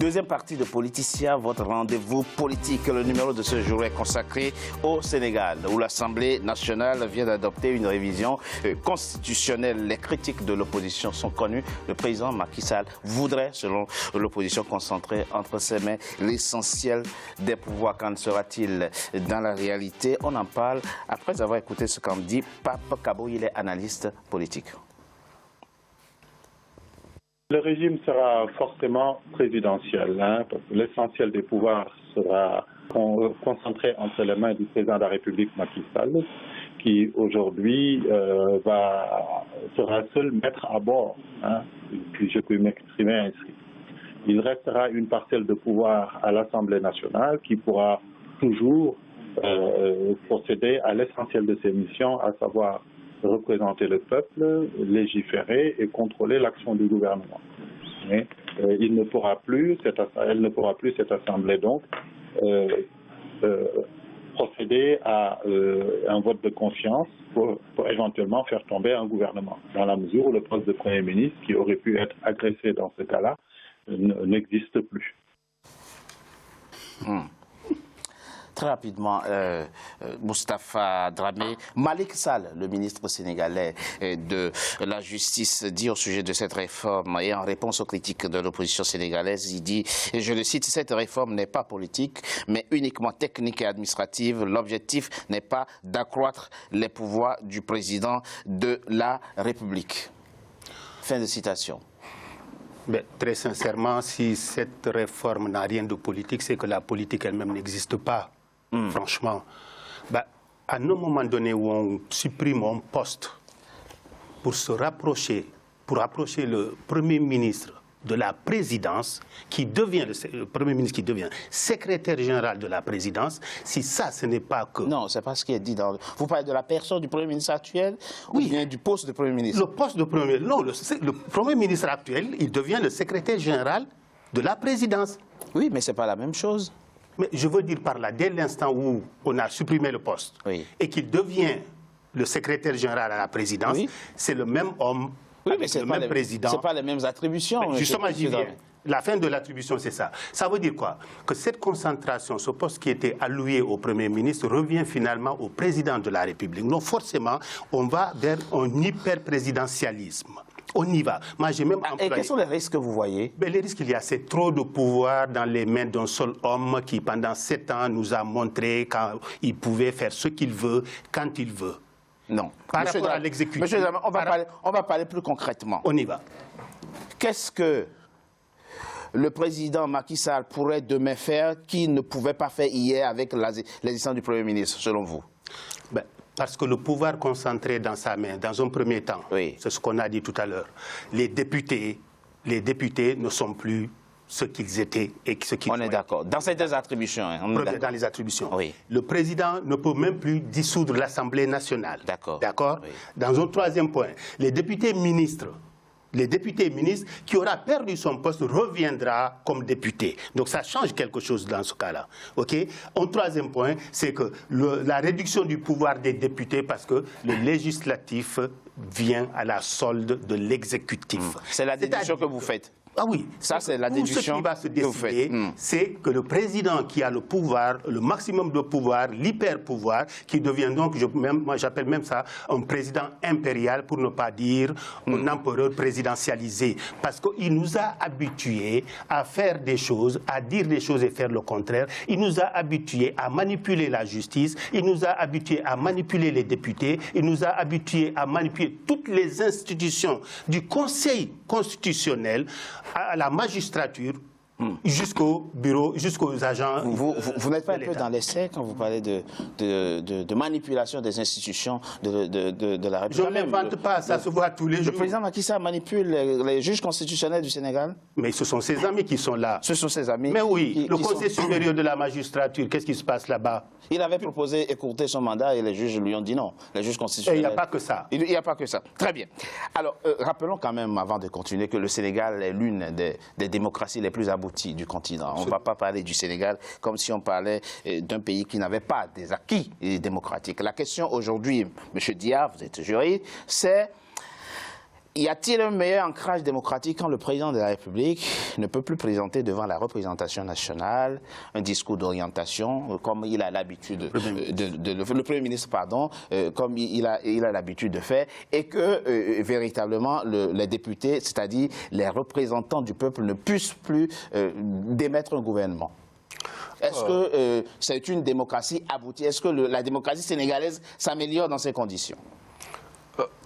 Deuxième partie de Politicien, votre rendez-vous politique. Le numéro de ce jour est consacré au Sénégal, où l'Assemblée nationale vient d'adopter une révision constitutionnelle. Les critiques de l'opposition sont connues. Le président Macky Sall voudrait, selon l'opposition, concentrer entre ses mains l'essentiel des pouvoirs. Qu'en sera-t-il dans la réalité? On en parle après avoir écouté ce qu'en dit Pape Kabo. Il est analyste politique. Le régime sera forcément présidentiel, parce que l'essentiel des pouvoirs sera concentré entre les mains du président de la République, Macky Sall, qui aujourd'hui sera seul maître à bord, puis je peux m'exprimer ainsi. Il restera une parcelle de pouvoir à l'Assemblée nationale qui pourra toujours procéder à l'essentiel de ses missions, à savoir représenter le peuple, légiférer et contrôler l'action du gouvernement. Mais elle ne pourra plus, cette Assemblée donc, procéder à un vote de confiance pour éventuellement faire tomber un gouvernement, dans la mesure où le poste de Premier ministre, qui aurait pu être agressé dans ce cas-là, n'existe plus. Très rapidement, Moustapha Dramé, Malick Sall, le ministre sénégalais de la Justice, dit au sujet de cette réforme et en réponse aux critiques de l'opposition sénégalaise, il dit, et je le cite, cette réforme n'est pas politique, mais uniquement technique et administrative. L'objectif n'est pas d'accroître les pouvoirs du président de la République. Fin de citation. Mais, très sincèrement, si cette réforme n'a rien de politique, c'est que la politique elle-même n'existe pas. Franchement, à un moment donné où on supprime un poste pour se rapprocher, pour rapprocher le Premier ministre de la présidence, le Premier ministre qui devient secrétaire général de la présidence, si ça, ce n'est pas que... Non, c'est pas ce qui est dit dans... Vous parlez de la personne du Premier ministre actuel, oui, ou bien du poste de Premier ministre? Le poste de Premier ministre, non, le Premier ministre actuel, il devient le secrétaire général de la présidence. Oui, mais ce n'est pas la même chose. Mais je veux dire par là, dès l'instant où on a supprimé le poste et qu'il devient le secrétaire général à la présidence, c'est le même homme, mais c'est le même président. Ce n'est pas les mêmes attributions. Mais justement, j'y viens. La fin de l'attribution, c'est ça. Ça veut dire quoi? Que cette concentration, ce poste qui était alloué au Premier ministre, revient finalement au président de la République. Donc forcément, on va vers un hyper-présidentialisme. On y va. Moi, j'ai même employé... Et quels sont les risques que vous voyez? Les risques qu'il y a, c'est trop de pouvoir dans les mains d'un seul homme qui, pendant 7 ans, nous a montré qu'il pouvait faire ce qu'il veut, quand il veut. Non. Par rapport à l'exécutif. Monsieur Dramé, on va parler plus concrètement. On y va. Qu'est-ce que le président Macky Sall pourrait demain faire qu'il ne pouvait pas faire hier avec l'existence du Premier ministre, selon vous? Parce que le pouvoir concentré dans sa main, dans un premier temps, c'est ce qu'on a dit tout à l'heure, les députés ne sont plus ce qu'ils étaient et ce qu'ils sont. On est d'accord. Dans ces deux attributions. Dans les attributions. Le président ne peut même plus dissoudre l'Assemblée nationale. D'accord. D'accord. Dans un troisième point, les députés ministres qui aura perdu son poste reviendra comme député. Donc ça change quelque chose dans ce cas-là. Un troisième point, c'est que la réduction du pouvoir des députés parce que le législatif vient à la solde de l'exécutif. C'est la déduction que vous faites. Ah oui, ça c'est la déduction. Ce qui va se décider, c'est que le président qui a le pouvoir, le maximum de pouvoir, l'hyper-pouvoir, qui devient donc, moi j'appelle même ça un président impérial, pour ne pas dire un empereur présidentialisé. Parce qu'il nous a habitués à faire des choses, à dire des choses et faire le contraire. Il nous a habitués à manipuler la justice, il nous a habitués à manipuler les députés, il nous a habitués à manipuler toutes les institutions du Conseil constitutionnel, à la magistrature, jusqu'au bureau, jusqu'aux agents. Vous n'êtes pas un peu dans l'essai quand vous parlez de manipulation des institutions de la République? Je ne m'invente pas, ça se voit tous les jours. Le président Macky Sall manipule les juges constitutionnels du Sénégal? Mais ce sont ses amis qui sont là. Ce sont ses amis? Mais oui, le Conseil supérieur de la magistrature, qu'est-ce qui se passe là-bas? Il avait proposé écourter son mandat et les juges lui ont dit non. Les juges constitutionnels. Et il n'y a pas que ça. Il n'y a pas que ça. Très bien. Alors, rappelons quand même, avant de continuer, que le Sénégal est l'une des démocraties les plus abouties du continent. On ne va pas parler du Sénégal comme si on parlait d'un pays qui n'avait pas des acquis démocratiques. La question aujourd'hui, M. Dia, vous êtes juriste, c'est Y a-t-il un meilleur ancrage démocratique quand le président de la République ne peut plus présenter devant la représentation nationale un discours d'orientation, comme il a l'habitude le Premier ministre, pardon, comme il a l'habitude de faire, et que véritablement les députés, c'est-à-dire les représentants du peuple, ne puissent plus démettre un gouvernement? Est-ce que c'est une démocratie aboutie? Est-ce que la démocratie sénégalaise s'améliore dans ces conditions?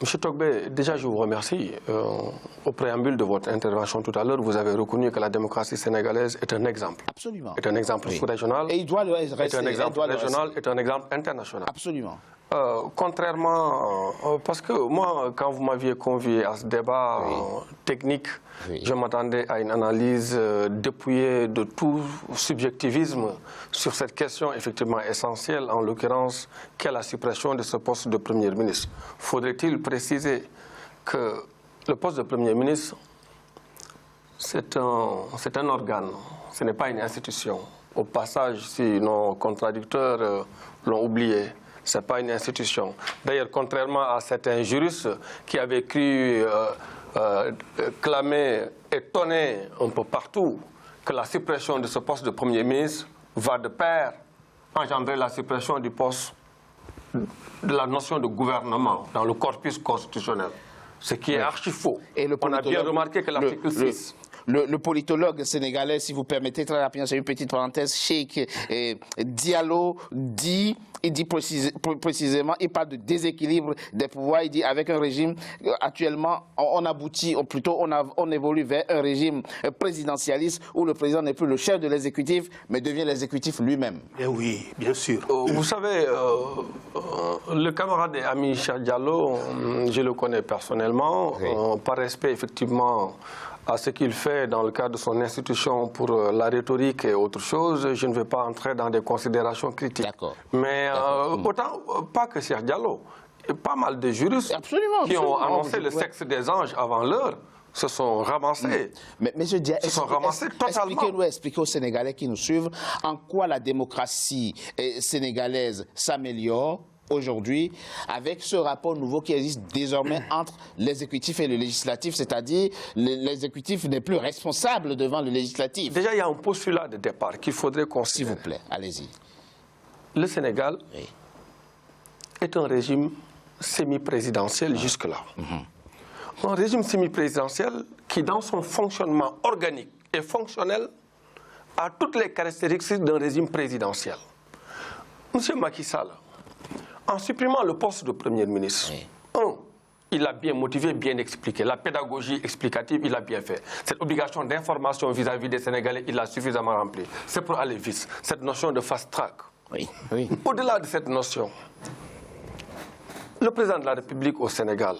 Monsieur Togbé, déjà je vous remercie. Au préambule de votre intervention tout à l'heure, vous avez reconnu que la démocratie sénégalaise est un exemple. Absolument. Est un exemple sous-régional. Et il doit le rester. Est un exemple régional, est un exemple international. Absolument. Contrairement, parce que moi, quand vous m'aviez convié à ce débat technique, je m'attendais à une analyse dépouillée de tout subjectivisme sur cette question effectivement essentielle, en l'occurrence, qu'est la suppression de ce poste de Premier ministre. Faudrait-il préciser que le poste de Premier ministre, c'est un organe, ce n'est pas une institution. Au passage, si nos contradicteurs l'ont oublié, ce n'est pas une institution. D'ailleurs, contrairement à certains juristes qui avaient cru clamer, étonner un peu partout que la suppression de ce poste de Premier ministre va de pair engendrer la suppression du poste de la notion de gouvernement dans le corpus constitutionnel. Ce qui est archi faux. Et on a bien remarqué que l'article 6... Le politologue sénégalais, si vous permettez, très rapidement, c'est une petite parenthèse, Cheikh Diallo dit précisément, il parle de déséquilibre des pouvoirs, il dit avec un régime, actuellement, on aboutit, ou plutôt on évolue vers un régime présidentialiste où le président n'est plus le chef de l'exécutif, mais devient l'exécutif lui-même. Eh oui, bien sûr. Vous savez, le camarade et ami Cheikh Diallo, je le connais personnellement, par respect effectivement à ce qu'il fait dans le cadre de son institution pour la rhétorique et autre chose, je ne vais pas entrer dans des considérations critiques. Mais autant, pas que Cheikh Diallo, pas mal de juristes qui ont annoncé le sexe des anges avant l'heure se sont ramassés. Mais je dis, expliquez aux Sénégalais qui nous suivent en quoi la démocratie sénégalaise s'améliore aujourd'hui, avec ce rapport nouveau qui existe désormais entre l'exécutif et le législatif, c'est-à-dire l'exécutif n'est plus responsable devant le législatif. Déjà, il y a un postulat de départ qu'il faudrait considérer. S'il vous plaît, allez-y. Le Sénégal est un régime semi-présidentiel jusque-là. Un régime semi-présidentiel qui, dans son fonctionnement organique et fonctionnel, a toutes les caractéristiques d'un régime présidentiel. Monsieur Macky Sall, en supprimant le poste de Premier ministre, il a bien motivé, bien expliqué. La pédagogie explicative, il a bien fait. Cette obligation d'information vis-à-vis des Sénégalais, il l'a suffisamment remplie. C'est pour aller vite. Cette notion de fast-track. Au-delà de cette notion, le président de la République au Sénégal,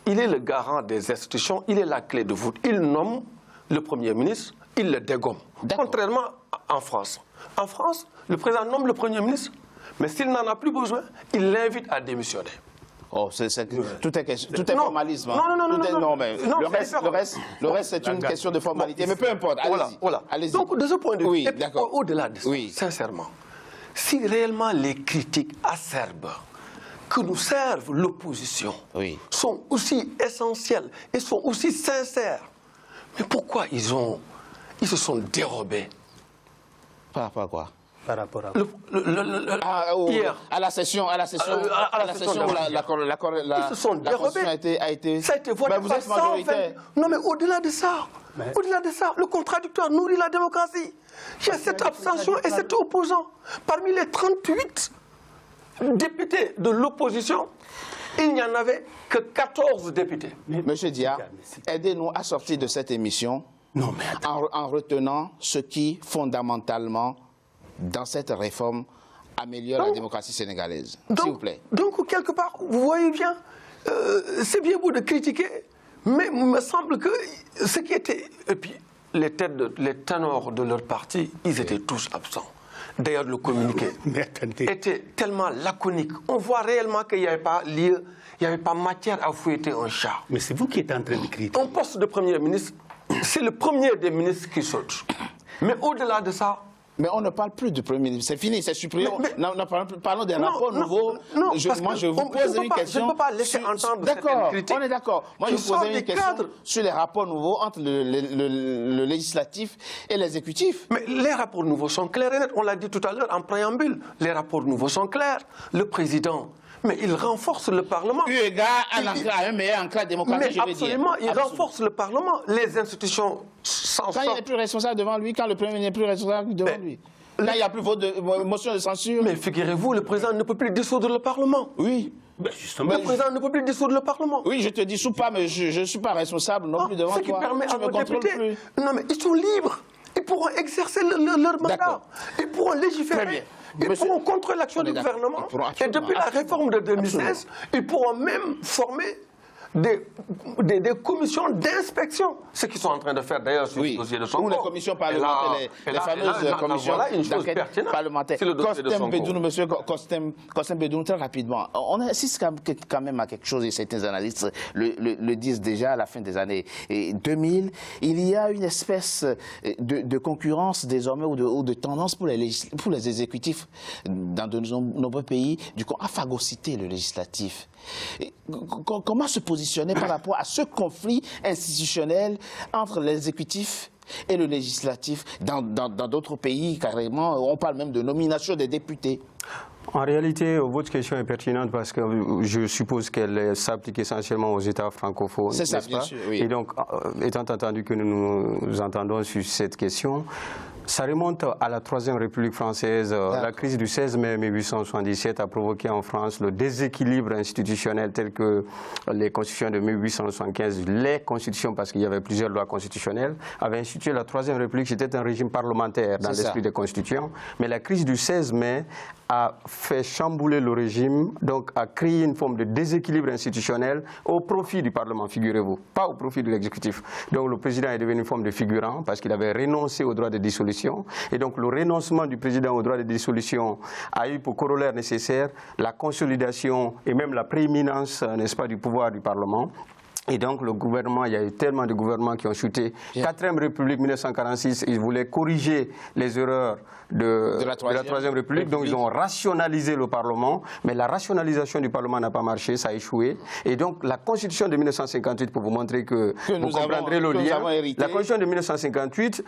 il est le garant des institutions, il est la clé de voûte. Il nomme le Premier ministre, il le dégomme. Contrairement en France. En France, le président nomme le Premier ministre, mais s'il n'en a plus besoin, il l'invite à démissionner. Oh, tout est formalisme. Non, le reste, c'est une question de formalité. Mais peu importe, allez-y. Donc, de ce point de vue, au-delà de ça, sincèrement, si réellement les critiques acerbes que nous servent l'opposition sont aussi essentielles et sont aussi sincères, mais pourquoi ils se sont dérobés? Par rapport à quoi? Par rapport à hier, à la session où la constitution a été... Ça a été voté par 120. Non, mais au-delà de ça, le contradictoire nourrit la démocratie. Il y a cette abstention et cet opposant. Parmi les 38 députés de l'opposition, il n'y en avait que 14 députés. Monsieur Dia, aidez-nous à sortir de cette émission en retenant ce qui, fondamentalement, dans cette réforme, améliore la démocratie sénégalaise. S'il vous plaît. Donc, quelque part, vous voyez bien, c'est bien beau de critiquer, mais il me semble que ce qui était... Et puis, les ténors de leur parti, ils étaient tous absents. D'ailleurs, le communiqué était tellement laconique. On voit réellement qu'il n'y avait pas lieu, il n'y avait pas matière à fouetter un chat. Mais c'est vous qui êtes en train de critiquer. Un poste de Premier ministre, c'est le premier des ministres qui saute. Mais au-delà de ça, Mais on ne parle plus du Premier ministre. C'est fini, c'est supprimé. Parlons des rapports nouveaux. Non, moi, je vous pose une question. Je ne peux pas laisser entendre certaines critiques. On est d'accord. Moi, je vous pose une question sur les rapports nouveaux entre le législatif et l'exécutif. Mais les rapports nouveaux sont clairs et nets. On l'a dit tout à l'heure en préambule. Les rapports nouveaux sont clairs. Le président, mais il renforce le Parlement. Eu égard à un meilleur ancrage démocratique, je veux dire. Absolument, il renforce le Parlement. Les institutions s'en sortent. Quand il n'est plus responsable devant lui, quand le Premier n'est plus responsable devant lui. Quand il n'y a plus de motion de censure. Mais figurez-vous, le président ne peut plus dissoudre le Parlement. Oui. Le président ne peut plus dissoudre le Parlement. Oui, je te dissous pas, mais je ne suis pas responsable non plus devant toi. Ce qui permet à nos députés. Plus. Non, mais ils sont libres. Ils pourront exercer leur mandat. Ils pourront légiférer. Ils pourront contrôler l'action du gouvernement. Et depuis la réforme de 2016, ils pourront même former des commissions d'inspection. Ce qu'ils sont en train de faire d'ailleurs sur le dossier de Sonko. Ou les commissions parlementaires, les fameuses commissions d'enquête parlementaire. Costem Bedounou, monsieur Costem Bedounou, très rapidement. On assiste quand même à quelque chose, et certains analystes le disent déjà à la fin des années 2000. Il y a une espèce de concurrence désormais ou de tendance pour les exécutifs dans de nombreux pays à phagocyter le législatif. Comment se positionner par rapport à ce conflit institutionnel entre l'exécutif et le législatif dans d'autres pays, carrément, on parle même de nomination des députés? En réalité, votre question est pertinente parce que je suppose qu'elle s'applique essentiellement aux États francophones. C'est ça, bien sûr, oui. Et donc, étant entendu que nous nous entendons sur cette question, ça remonte à la Troisième République française. La crise du 16 mai 1877 a provoqué en France le déséquilibre institutionnel tel que les constitutions de 1875, les constitutions, parce qu'il y avait plusieurs lois constitutionnelles, avaient institué la Troisième République. C'était un régime parlementaire dans l'esprit des constitutions. Mais la crise du 16 mai a fait chambouler le régime, donc a créé une forme de déséquilibre institutionnel au profit du Parlement, figurez-vous, pas au profit de l'exécutif. Donc le président est devenu une forme de figurant parce qu'il avait renoncé au droit de dissolution. Et donc le renoncement du président au droit de dissolution a eu pour corollaire nécessaire la consolidation et même la prééminence, n'est-ce pas, du pouvoir du Parlement. Et donc le gouvernement, il y a eu tellement de gouvernements qui ont chuté. 4e République 1946, ils voulaient corriger les erreurs de la Troisième République, donc ils ont rationalisé le Parlement, mais la rationalisation du Parlement n'a pas marché, ça a échoué. Et donc la Constitution de 1958, pour vous montrer que vous comprendrez le lien, la Constitution de 1958,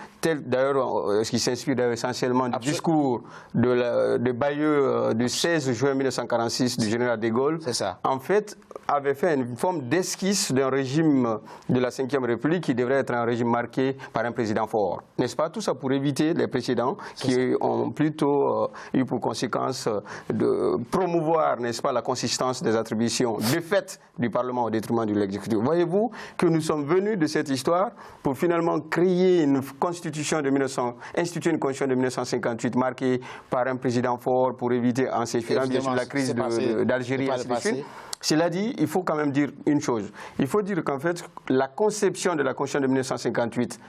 d'ailleurs, ce qui s'inspire essentiellement du discours de Bayeux du 16 juin 1946 du général de Gaulle, en fait, avait fait une forme d'esquisse d'un régime de la Ve République qui devrait être un régime marqué par un président fort. N'est-ce pas? Tout ça pour éviter les précédents qui ont plutôt eu pour conséquence de promouvoir, n'est-ce pas, la consistance des attributions de fait du Parlement au détriment de l'exécutif. Voyez-vous que nous sommes venus de cette histoire pour finalement créer une constitution de instituer une constitution de 1958 marquée par un président fort pour éviter en s'inspirant bien sûr la crise d'Algérie, ainsi de suite. Cela dit, il faut quand même dire une chose. Il faut dire qu'en fait, la conception de la Constitution de 1958,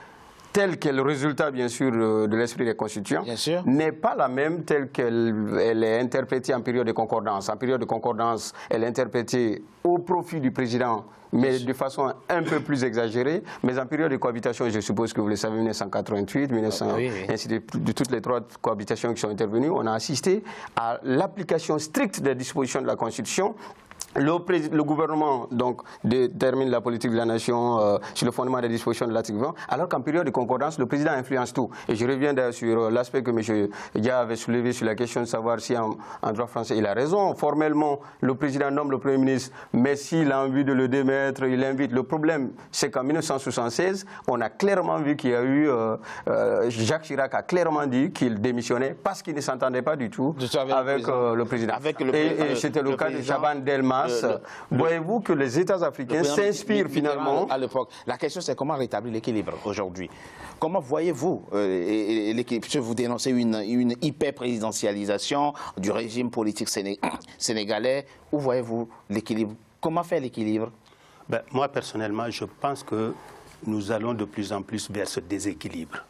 telle qu'elle est le résultat, bien sûr, de l'esprit des constituants, n'est pas la même telle qu'elle est interprétée en période de concordance. En période de concordance, elle est interprétée au profit du président, mais de façon un peu plus exagérée. Mais en période de cohabitation, je suppose que vous le savez, 1988, 1900, ainsi de toutes les 3 cohabitations qui sont intervenues, on a assisté à l'application stricte des dispositions de la Constitution. Le gouvernement donc détermine la politique de la nation sur le fondement des dispositions de l'article 20, alors qu'en période de concordance, le président influence tout. Et je reviens d'ailleurs sur l'aspect que M. Dia avait soulevé sur la question de savoir si en droit français il a raison. Formellement, le président nomme le Premier ministre, mais s'il a envie de le démettre, il l'invite. Le problème, c'est qu'en 1976, on a clairement vu qu'il y a eu, Jacques Chirac a clairement dit qu'il démissionnait parce qu'il ne s'entendait pas du tout avec le président. Et c'était le cas de Chaban Delmas. Voyez-vous que les États africains s'inspirent finalement. À l'époque, la question c'est comment rétablir l'équilibre aujourd'hui. Comment voyez-vous l'équilibre? Vous dénoncez une hyper-présidentialisation du régime politique sénégalais. Où voyez-vous l'équilibre? Comment faire l'équilibre? Moi, personnellement, je pense que nous allons de plus en plus vers ce déséquilibre.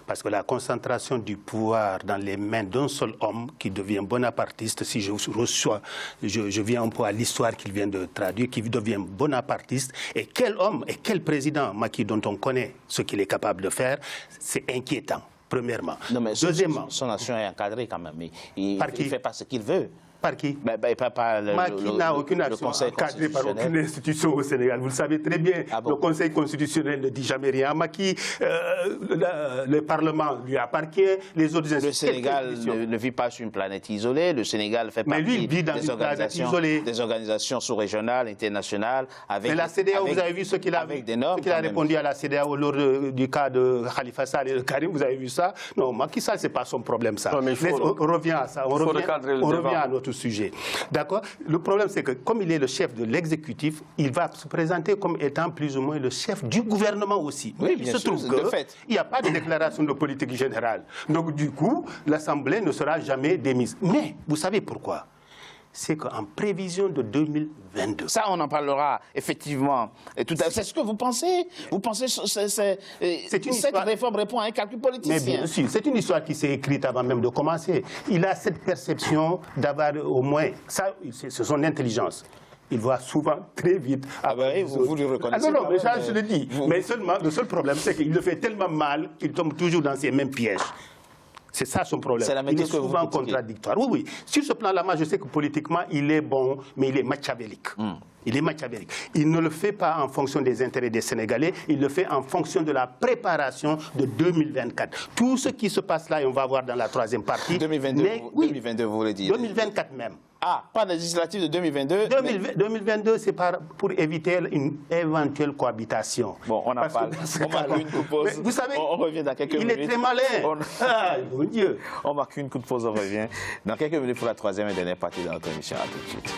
Parce que la concentration du pouvoir dans les mains d'un seul homme qui devient bonapartiste, si je viens un peu à l'histoire qu'il vient de traduire, qui devient bonapartiste, et quel homme et quel président, Macky, dont on connaît ce qu'il est capable de faire, c'est inquiétant. premièrement. Non, mais deuxièmement, son action est encadrée quand même. Il Par qui? ne fait pas ce qu'il veut. Par qui? Par Macky n'a aucune action encadrée par aucune institution au Sénégal. Vous le savez très bien. Ah bon? Le Conseil constitutionnel ne dit jamais rien à Macky. Le Parlement lui appartient. Les autres institutions. Le Sénégal ne vit pas sur une planète isolée. Le Sénégal fait partie lui, il vit dans une planète isolée. Des organisations sous-régionales, internationales. Avec, mais la CEDEAO, vous avez vu ce qu'il a répondu à la CEDEAO lors du cas de Khalifa Sall et de Karim. Vous avez vu ça? Non, Macky Sall, ce n'est pas son problème, ça. Non, mais on revient à ça. On revient à notre sujet. D'accord? Le problème, c'est que comme il est le chef de l'exécutif, il va se présenter comme étant plus ou moins le chef du gouvernement aussi. Oui, il bien se sûr, trouve de fait. qu'il n'y a pas de déclaration de politique générale. Donc, du coup, l'Assemblée ne sera jamais démise. Mais, vous savez pourquoi? C'est qu'en prévision de 2022... Ça, on en parlera effectivement. C'est ce que vous pensez? Vous pensez que cette réforme répond à un calcul politicien? Mais bien sûr, c'est une histoire qui s'est écrite avant même de commencer. Il a cette perception d'avoir au moins... Ça, c'est son intelligence. Il voit souvent très vite. Vous le reconnaissez. Non, mais ça, je le dis. Mais seulement, le seul problème, c'est qu'il le fait tellement mal qu'il tombe toujours dans ces mêmes pièges. C'est ça son problème. Il est souvent contradictoire. Oui, oui. Sur ce plan-là, moi, je sais que politiquement, il est bon, mais il est machiavélique. Il est machiavélique. Il ne le fait pas en fonction des intérêts des Sénégalais, il le fait en fonction de la préparation de 2024. Tout ce qui se passe là, et on va voir dans la troisième partie... 2022, oui, 2022 vous voulez dire? 2024 même. Ah, pas de législative de 2022 2022, c'est pour éviter une éventuelle cohabitation. Bon, on en parle. On marque une coup de pause. Vous savez, on revient dans quelques minutes. Il est très malin. Ah, mon Dieu. On marque une coup de pause, on revient dans quelques minutes pour la troisième et dernière partie de notre émission. À tout de suite.